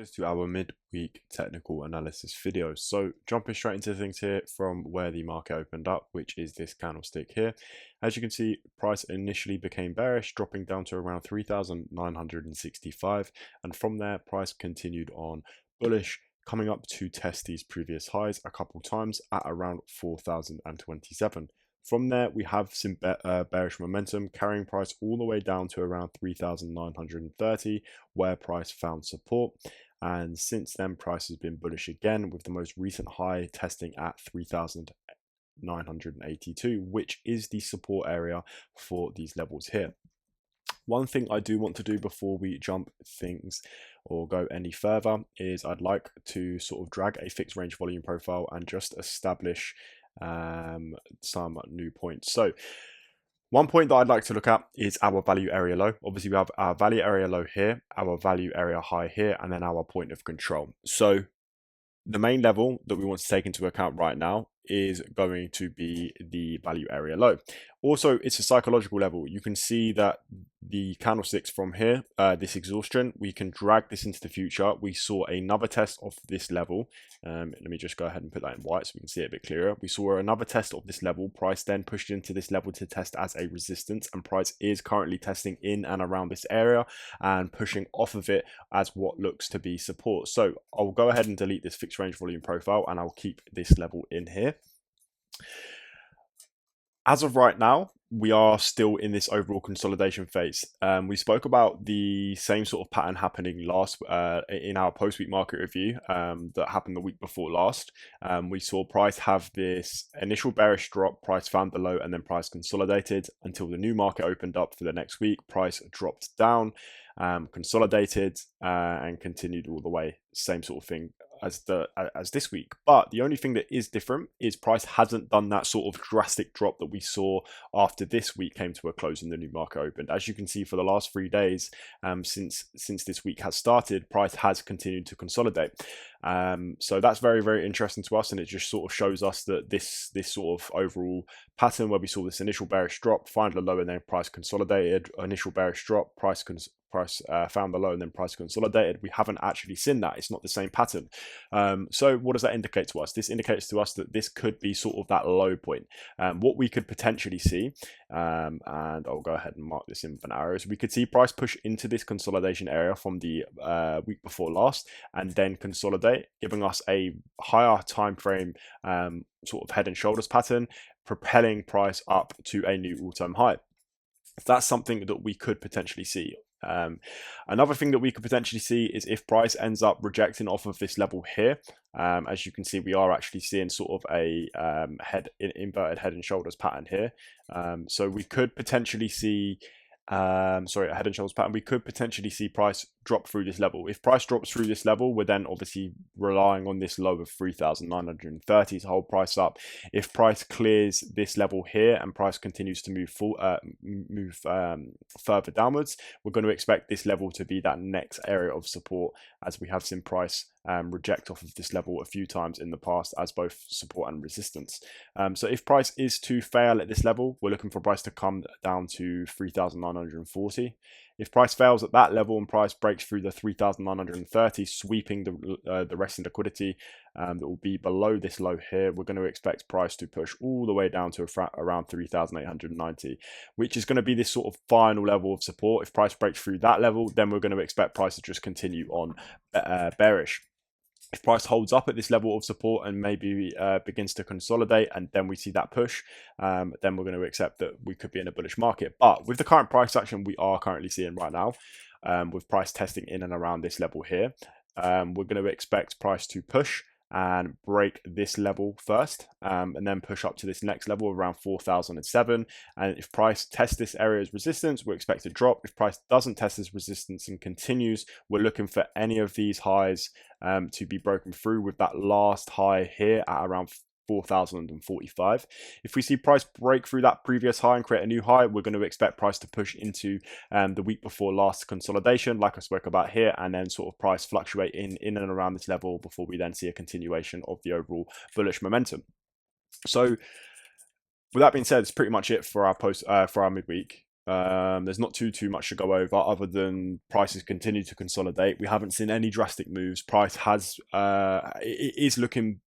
this to our midweek technical analysis video. So jumping straight into things here from where the market opened up, which is this candlestick here. As you can see, price initially became bearish, dropping down to around 3,965, and from there price continued on bullish, coming up to test these previous highs a couple times at around 4,027. From there, we have some bearish momentum, carrying price all the way down to around 3,930, where price found support. And since then, price has been bullish again, with the most recent high testing at 3,982, which is the support area for these levels here. One thing I do want to do before we jump things or go any further is I'd like to sort of drag a fixed range volume profile and just establish some new points. So one point that I'd like to look at is our value area low. Obviously we have our value area low here, our value area high here, and then our point of control. So the main level that we want to take into account right now is going to be the value area low. Also, it's a psychological level. You can see that the candlesticks from here, this exhaustion, we can drag this into the future. We saw another test of this level. Let me just go ahead and put that in white so we can see it a bit clearer. We saw another test of this level. Price then pushed into this level to test as a resistance, and price is currently testing in and around this area and pushing off of it as what looks to be support. So I'll go ahead and delete this fixed range volume profile, and I'll keep this level in here. As of right now, we are still in this overall consolidation phase. We spoke about the same sort of pattern happening last in our post-week market review that happened the week before last. We saw price have this initial bearish drop, price found the low, and then price consolidated until the new market opened up for the next week. Price dropped down, consolidated, and continued all the way. Same sort of thing as this week, but the only thing that is different is price hasn't done that sort of drastic drop that we saw after this week came to a close and the new market opened. As you can see, for the last 3 days since this week has started, price has continued to consolidate. So that's very, very interesting to us, and it just sort of shows us that this sort of overall pattern where we saw this initial bearish drop, find the low, and then price consolidated, initial bearish drop, price found the low, and then price consolidated. We haven't actually seen that. It's not the same pattern. So what does that indicate to us? This indicates to us that this could be sort of that low point. What we could potentially see, and I'll go ahead and mark this in with an arrow, so we could see price push into this consolidation area from the week before last and then consolidate, giving us a higher time frame sort of head and shoulders pattern, propelling price up to a new all-time high. That's something that we could potentially see. Another thing that we could potentially see is if price ends up rejecting off of this level here. As you can see, we are actually seeing sort of a inverted head and shoulders pattern here. So we could potentially see a head and shoulders pattern. We could potentially see price drop through this level. If price drops through this level, we're then obviously relying on this low of 3,930 to hold price up. If price clears this level here and price continues to move further downwards, we're going to expect this level to be that next area of support, as we have seen price reject off of this level a few times in the past as both support and resistance. So if price is to fail at this level, we're looking for price to come down to 3,940. If price fails at that level and price breaks through the 3,930, sweeping the rest in liquidity that will be below this low here, we're going to expect price to push all the way down to around 3,890, which is going to be this sort of final level of support. If price breaks through that level, then we're going to expect price to just continue on bearish. If price holds up at this level of support and maybe begins to consolidate, and then we see that push, then we're going to accept that we could be in a bullish market. But with the current price action we are currently seeing right now, with price testing in and around this level here, we're going to expect price to push and break this level first, and then push up to this next level of around 4,007. And if price tests this area as resistance, we expect to drop. If price doesn't test this resistance and continues, we're looking for any of these highs to be broken through, with that last high here at around 4,045. If we see price break through that previous high and create a new high, we're going to expect price to push into the week before last consolidation, like I spoke about here, and then sort of price fluctuate in and around this level before we then see a continuation of the overall bullish momentum. So with that being said, it's pretty much it for our midweek. There's not too much to go over other than prices continue to consolidate. We haven't seen any drastic moves. Price has it is looking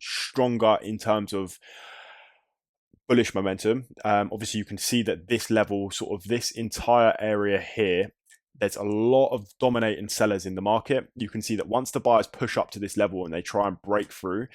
stronger in terms of bullish momentum. Obviously, you can see that this level, sort of this entire area here, there's a lot of dominating sellers in the market. You can see that once the buyers push up to this level and they try and break through,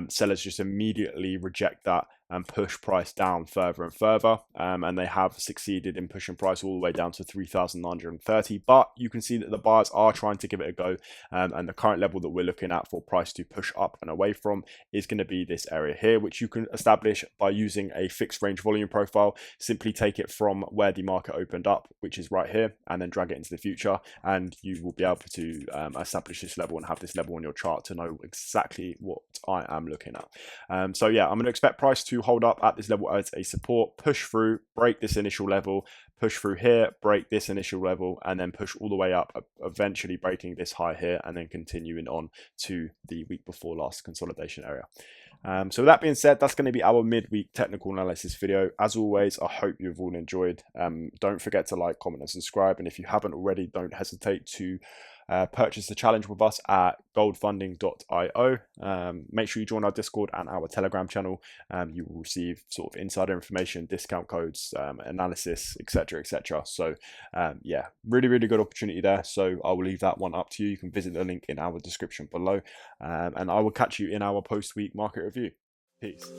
sellers just immediately reject that and push price down further and further. And they have succeeded in pushing price all the way down to 3,930. But you can see that the buyers are trying to give it a go. And the current level that we're looking at for price to push up and away from is going to be this area here, which you can establish by using a fixed range volume profile. Simply take it from where the market opened up, which is right here, and then drag it into the future. And you will be able to establish this level and have this level on your chart to know exactly what I am looking at. So yeah, I'm going to expect price to hold up at this level as a support, push through, break this initial level, push through here, break this initial level, and then push all the way up, eventually breaking this high here, and then continuing on to the week before last consolidation area. So with that being said, that's going to be our midweek technical analysis video. As always, I hope you've all enjoyed. Don't forget to like, comment, and subscribe. And if you haven't already, don't hesitate to purchase the challenge with us at goldfunding.io. Make sure you join our Discord and our Telegram channel. You will receive sort of insider information, discount codes, analysis, etc., etc. So yeah, really good opportunity there. So I will leave that one up to you. You can visit the link in our description below, and I will catch you in our post-week market review. Peace.